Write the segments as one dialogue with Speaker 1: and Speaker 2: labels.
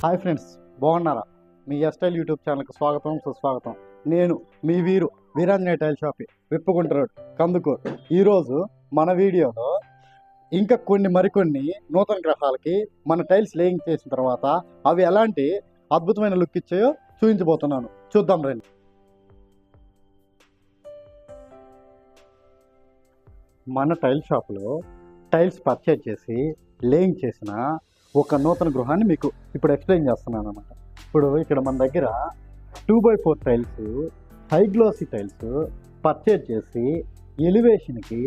Speaker 1: Hi friends, బాగున్నారా? మీ ఎస్టైల్ YouTube ఛానల్కి స్వాగతం, సుస్వాగతం. నేను మీ Veeranjaneya tile shop, Vippukunta road, Kandukur. ఈరోజు మన వీడియోలో ఇంకా మరికొన్ని నూతన గ్రహాలకి మన టైల్స్ లేయింగ్ చేసిన తర్వాత అవి ఎలాంటి అద్భుతమైన లుక్ ఇచ్చాయో చూపించబోతున్నాను. చూద్దాం రండి. మన టైల్ షాప్లో టైల్స్ పర్చేజ్ చేసి లేయింగ్ చేసిన ఒక నూతన గృహాన్ని మీకు ఇప్పుడు ఎక్స్ప్లెయిన్ చేస్తున్నాను అన్నమాట. ఇప్పుడు ఇక్కడ మన దగ్గర 2x4 tiles, high glossy tiles purchase చేసి ఎలివేషన్కి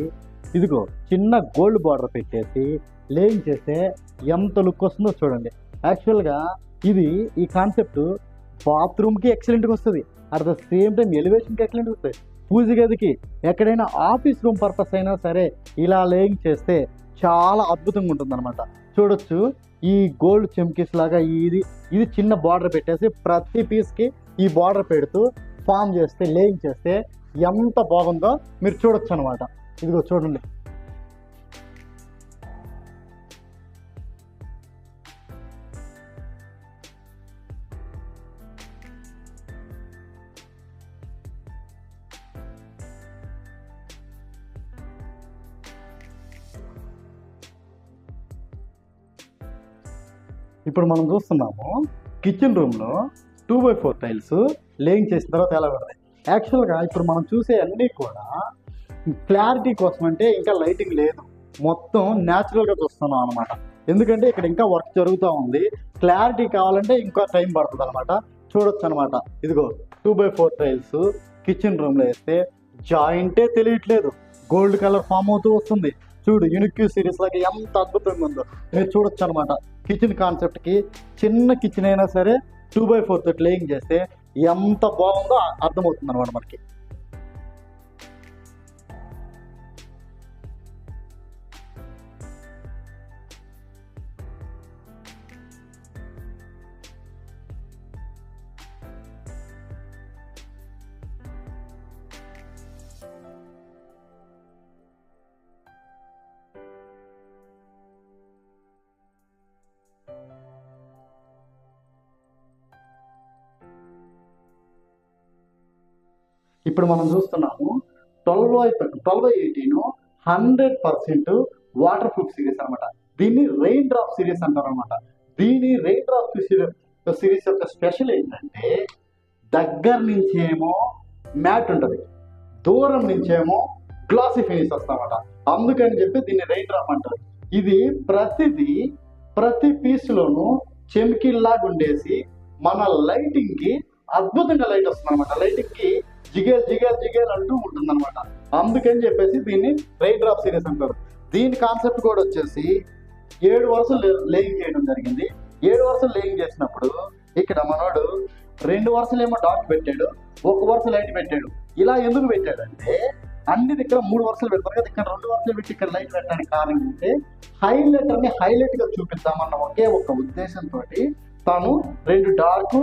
Speaker 1: ఇదిగో చిన్న గోల్డ్ బార్డర్ పెట్టేసి లేయింగ్ చేస్తే ఎంత లుక్ వస్తుందో చూడండి. యాక్చువల్గా ఈ కాన్సెప్ట్ బాత్రూమ్కి ఎక్సలెంట్గా వస్తుంది, అట్ ద సేమ్ టైం ఎలివేషన్కి ఎక్సలెంట్గా వస్తుంది. పూజ గదికి ఎక్కడైనా ఆఫీస్ రూమ్ పర్పస్ అయినా సరే ఇలా లేయింగ్ చేస్తే చాలా అద్భుతంగా ఉంటుంది అనమాట. చూడొచ్చు, ఈ గోల్డ్ చెమ్కీస్ లాగా ఇది చిన్న బార్డర్ పెట్టేసి ప్రతి పీస్కి ఈ బార్డర్ పెడుతూ ఫామ్ చేస్తే లేయింగ్ చేస్తే ఎంత బాగుందో మీరు చూడొచ్చు అనమాట. ఇదిగో చూడండి. ఇప్పుడు మనం చూస్తున్నాము కిచెన్ రూమ్లో 2x4 టైల్స్ లేయింగ్ చేసిన తర్వాత ఎలా పడతాయి. యాక్చువల్గా ఇప్పుడు మనం చూసే అన్నీ కూడా క్లారిటీ కోసం అంటే ఇంకా లైటింగ్ లేదు, మొత్తం న్యాచురల్గా చూస్తున్నాం అనమాట. ఎందుకంటే ఇక్కడ ఇంకా వర్క్ జరుగుతూ ఉంది. క్లారిటీ కావాలంటే ఇంకా టైం పడుతుంది అనమాట. చూడొచ్చు అనమాట. ఇదిగో 2x4 టైల్స్ కిచెన్ రూమ్లో వేస్తే జాయింటే తెలియట్లేదు, గోల్డ్ కలర్ ఫామ్ అవుతూ వస్తుంది. చూడు, యూనిక్ సిరీస్ లాగా ఎంత అద్భుతంగా ఉందో మీరు చూడొచ్చు అనమాట. కిచెన్ కాన్సెప్ట్కి చిన్న కిచెన్ అయినా సరే 2x4 తోటి లేయింగ్ చేస్తే ఎంత బాగుందో అర్థమవుతుంది అనమాట మనకి. ఇప్పుడు మనం చూస్తున్నాము 12x18 100% వాటర్ ప్రూఫ్ సిరీస్ అనమాట. దీన్ని రెయిన్ డ్రాప్ సిరీస్ అంటారు అనమాట. దీని రెయిన్ డ్రాప్ సిరీస్ యొక్క స్పెషల్ ఏంటంటే దగ్గర నుంచేమో మ్యాట్ ఉంటుంది, దూరం నుంచేమో గ్లాసీ ఫినిష్ వస్తామన్నమాట. అందుకని చెప్పి దీన్ని రెయిన్ డ్రాప్ అంటారు. ఇది ప్రతి పీస్లోనూ చెమికిల్లాగా ఉండేసి మన లైటింగ్కి అద్భుతంగా లైట్ వస్తుంది అనమాట. లైటింగ్కి జిగేల్ అంటూ ఉంటుంది అనమాట. అందుకని చెప్పేసి దీన్ని రెయిన్ డ్రాప్ సిరీస్ అంటారు. దీని కాన్సెప్ట్ కూడా వచ్చేసి 7 వరుసలు లేయింగ్ చేయడం జరిగింది. 7 వరుసలు లేయింగ్ చేసినప్పుడు ఇక్కడ మనోడు 2 వరుసలు ఏమో డాట్ పెట్టాడు, 1 వరుస లైట్ పెట్టాడు. ఇలా ఎందుకు పెట్టాడంటే అన్ని దగ్గర 3 వరుసలు పెడతారు కదా, ఇక్కడ 2 వరుసలు పెట్టి ఇక్కడ లైట్ పెట్టడానికి కారణం ఏంటంటే హైలైటర్ని హైలైట్గా చూపిద్దామన్న ఒకే ఒక ఉద్దేశంతో తాను 2 డార్క్,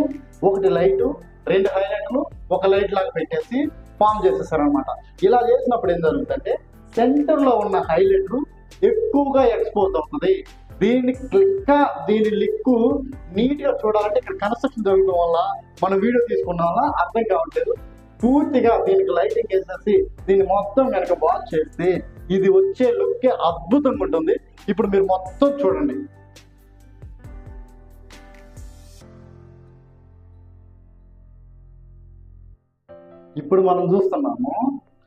Speaker 1: 1 లైటు, 2 హైలైట్లు, 1 లైట్ లాగా పెట్టేసి ఫామ్ చేసేసారనమాట. ఇలా చేసినప్పుడు ఏం జరుగుతుందంటే సెంటర్లో ఉన్న హైలైటర్ ఎక్కువగా ఎక్స్పోజ్ అవుతుంది. దీని లిక్కు నీట్గా చూడాలంటే ఇక్కడ కన్స్ట్రక్షన్ జరగడం వల్ల మనం వీడియో తీసుకున్న వల్ల అర్థం కావట్లేదు. పూర్తిగా దీనికి లైటింగ్ వేసేసి దీన్ని మొత్తం కనుక వాచ్ చేస్తే ఇది వచ్చే లుక్కే అద్భుతంగా ఉంటుంది. ఇప్పుడు మీరు మొత్తం చూడండి. ఇప్పుడు మనం చూస్తున్నాము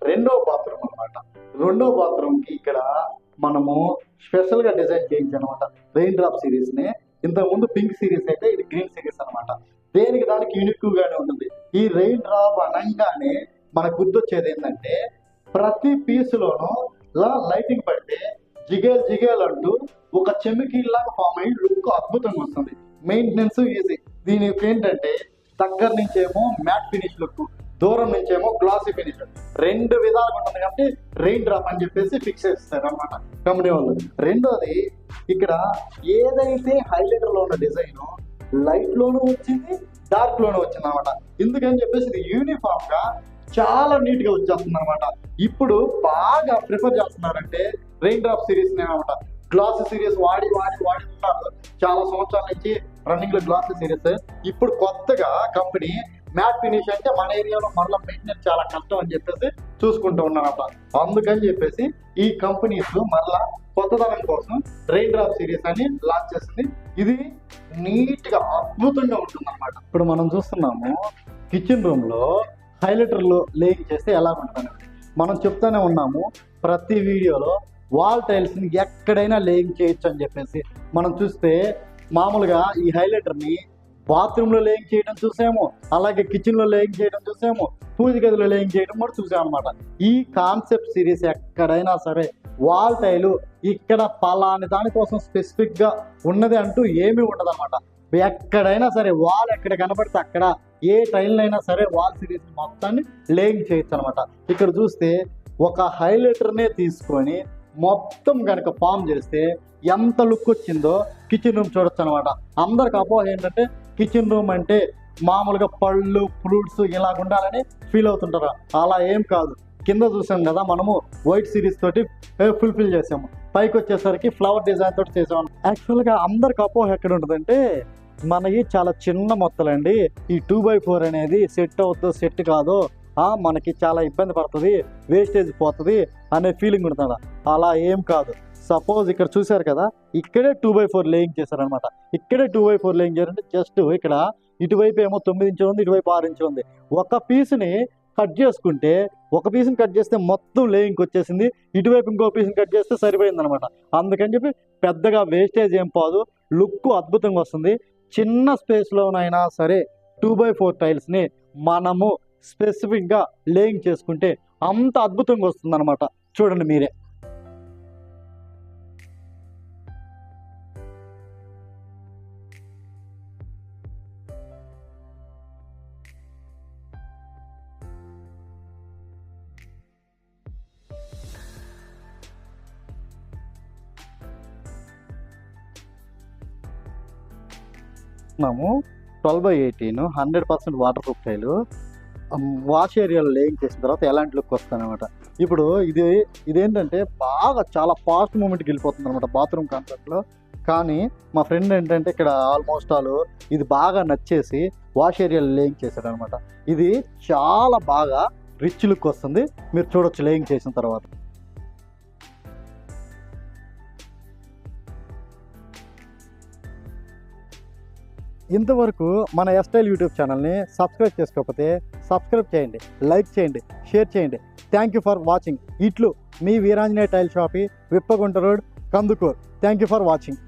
Speaker 1: రెండవ బాత్రూమ్ అనమాట. రెండవ బాత్రూమ్కి ఇక్కడ మనము స్పెషల్గా డిజైన్ చేయించామన్నమాట రెయిన్ డ్రాప్ సిరీస్ని. ఇంతకుముందు పింక్ సిరీస్ అయితే ఇది గ్రీన్ సిరీస్ అనమాట. దానికి యూనిక్గానే ఉంటుంది. ఈ రెయిన్ డ్రాప్ అనగానే మనకు గుర్తొచ్చేది ఏంటంటే ప్రతి పీసులోనూ ఇలా లైటింగ్ పడితే జిగేల్ అంటూ ఒక చెమికీల్లాగా ఫామ్ అయ్యి లుక్ అద్భుతంగా వస్తుంది. Maintenance easy. దీనికి ఏంటంటే దగ్గర నుంచేమో మ్యాట్ ఫినిష్ లుక్, దూరం నుంచేమో గ్లాసీ ఫినిష్, 2 విధాలుగా ఉంటుంది. కాబట్టి రెయిన్ డ్రాప్ అని చెప్పేసి ఫిక్స్ చేస్తారు అనమాట కంపెనీ వాళ్ళు. రెండోది, ఇక్కడ ఏదైతే హైలైటర్లో ఉన్న డిజైన్ లైట్లోనూ వచ్చింది, డార్క్లోనూ వచ్చింది అనమాట. ఎందుకని చెప్పేసి ఇది యూనిఫామ్గా చాలా నీట్గా వచ్చేస్తుంది అనమాట. ఇప్పుడు బాగా ప్రిఫర్ చేస్తున్నారంటే రెయిన్ డ్రాప్ సిరీస్ని అనమాట. గ్లాస్ సిరీస్ వాడి ఉన్నారు చాలా సంవత్సరాల నుంచి రన్నింగ్ లో గ్లాస్ సిరీస్. ఇప్పుడు కొత్తగా కంపెనీ మ్యాట్ ఫినిష్ అంటే మన ఏరియాలో మరలా మెయింటెనెన్స్ చాలా కష్టం అని చెప్పేసి చూసుకుంటూ ఉన్నారట. అందుకని చెప్పేసి ఈ కంపెనీస్ మరలా కొత్తదనం కోసం రెయిన్ డ్రాప్ సిరీస్ అని లాంచ్ చేసింది. ఇది నీట్ గా అద్భుతంగా ఉంటుంది అనమాట. ఇప్పుడు మనం చూస్తున్నాము కిచెన్ రూమ్ లో హైలైటర్లు లేయింగ్ చేస్తే ఎలా ఉంటుంది. మనం చెప్తానే ఉన్నాము ప్రతి వీడియోలో వాల్ టైల్స్ ని ఎక్కడైనా లేయింగ్ చేయొచ్చు అని చెప్పేసి. మనం చూస్తే మామూలుగా ఈ హైలైటర్ని బాత్రూమ్ లో లేయింగ్ చేయడం చూసాము, అలాగే కిచెన్ లో లేయింగ్ చేయడం చూసాము, పూజ గదిలో లేయింగ్ చేయడం కూడా చూసాం అనమాట. ఈ కాన్సెప్ట్ సిరీస్ ఎక్కడైనా సరే వాల్ టైలు ఇక్కడ పలాని దానికోసం స్పెసిఫిక్ గా ఉన్నది అంటూ ఏమీ ఉండదు అనమాట. ఎక్కడైనా సరే వాల్ ఎక్కడ కనబడితే అక్కడ ఏ టైల్నైనా సరే వాల్ సిరీస్ మొత్తాన్ని లేయింగ్ చేయొచ్చు అనమాట. ఇక్కడ చూస్తే ఒక హైలైటర్నే తీసుకొని మొత్తం కనుక ఫామ్ చేస్తే ఎంత లుక్ వచ్చిందో కిచెన్ రూమ్ చూడొచ్చు అనమాట. అందరికి అపోహ ఏంటంటే కిచెన్ రూమ్ అంటే మామూలుగా పళ్ళు ఫ్రూట్స్ ఇలా ఉండాలని ఫీల్ అవుతుంటారు. అలా ఏం కాదు. కింద చూసాం కదా మనము వైట్ సిరీస్ తోటి ఫుల్ఫిల్ చేసాము, పైకి వచ్చేసరికి ఫ్లవర్ డిజైన్ తోటి చేసాము. యాక్చువల్గా అందరికి అపోహ ఎక్కడ ఉంటుందంటే మనకి చాలా చిన్న మొత్తలండి, ఈ 2x4 అనేది సెట్ అవుతుందో సెట్ కాదో, మనకి చాలా ఇబ్బంది పడుతుంది, వేస్టేజ్ పోతుంది అనే ఫీలింగ్ ఉంటుంది. అలా ఏం కాదు. సపోజ్ ఇక్కడ చూసారు కదా, ఇక్కడే 2x4 లేయింగ్ చేశారనమాట. ఇక్కడే 2x4 లేయింగ్ చేయాలంటే జస్ట్ ఇక్కడ ఇటువైపు ఏమో 9 ఇంచులు ఉంది, ఇటువైపు 6 ఇంచులు ఉంది. ఒక పీస్ని కట్ చేసుకుంటే, ఒక పీస్ని కట్ చేస్తే మొత్తం లేయింగ్కి వచ్చేసింది, ఇటువైపు ఇంకో పీస్ని కట్ చేస్తే సరిపోయింది అనమాట. అందుకని చెప్పి పెద్దగా వేస్టేజ్ ఏం పోదు, లుక్ అద్భుతంగా వస్తుంది. చిన్న స్పేస్లోనైనా సరే 2x4 టైల్స్ని మనము స్పెసిఫిక్గా లేయింగ్ చేసుకుంటే అంత అద్భుతంగా వస్తుంది అనమాట. చూడండి మీరే. మనము 12x18 100% వాటర్ ప్రూఫ్ టైలు వాష్ ఏరియాలో లేయింగ్ చేసిన తర్వాత ఎలాంటి లుక్ వస్తుంది అనమాట. ఇప్పుడు ఇదేంటంటే బాగా చాలా ఫాస్ట్ మూమెంట్కి వెళ్ళిపోతుంది అనమాట బాత్రూమ్ కాన్సెప్ట్లో. కానీ మా ఫ్రెండ్ ఏంటంటే ఇక్కడ ఆల్మోస్ట్ ఇది బాగా నచ్చేసి వాష్ ఏరియాలో లేయింగ్ చేశాడు అనమాట. ఇది చాలా బాగా రిచ్ లుక్ వస్తుంది, మీరు చూడొచ్చు లేయింగ్ చేసిన తర్వాత. ఇంతవరకు మన ఎస్టైల్ యూట్యూబ్ ఛానల్ని సబ్స్క్రైబ్ చేసుకోకపోతే సబ్స్క్రైబ్ చేయండి, లైక్ చేయండి, షేర్ చేయండి. Thank you for watching. ఇట్లు మీ వీరాంజనేయ టైల్ షాపి, Vippagunta road, Kandukur. Thank you for watching.